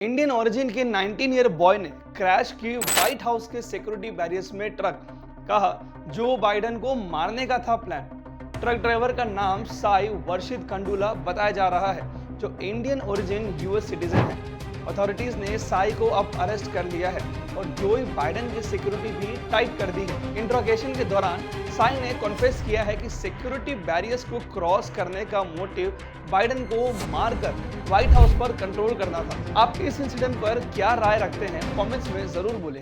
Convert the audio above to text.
Indian origin के 19 year boy ने crash की व्हाइट हाउस के सिक्योरिटी बैरियर्स में ट्रक। कहा जो बाइडेन को मारने का था प्लान। ट्रक ड्राइवर का नाम साई वर्षित खंडूला बताया जा रहा है, जो इंडियन ओरिजिन यूएस सिटीजन है। अथॉरिटीज ने साई को अब अरेस्ट कर लिया है और जोई बाइडेन की सिक्योरिटी भी टाइट कर दी है। इंट्रोगेशन के दौरान साई ने कॉन्फेस किया है कि सिक्योरिटी बैरियर्स को क्रॉस करने का मोटिव बाइडेन को मारकर व्हाइट हाउस पर कंट्रोल करना था। आप इस इंसिडेंट पर क्या राय रखते हैं, कमेंट्स में जरूर बोलें।